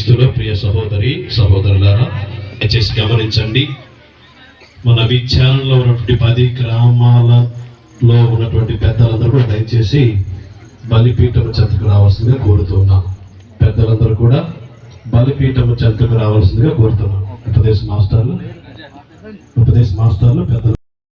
క్రీస్తులో ప్రియ సహోదరి సహోదరులారా, దయచేసి గమనించండి. మన విచారణలో ఉన్నటువంటి 10 గ్రామాలలో ఉన్నటువంటి పెద్దలందరూ కూడా దయచేసి బలిపీఠము చెంతకు రావాల్సిందిగా కోరుతున్నాను. పెద్దలందరూ కూడా బలిపీఠము చెంతకు రావాల్సిందిగా కోరుతున్నాను. ఉపదేశ మాస్టర్లు పెద్దలు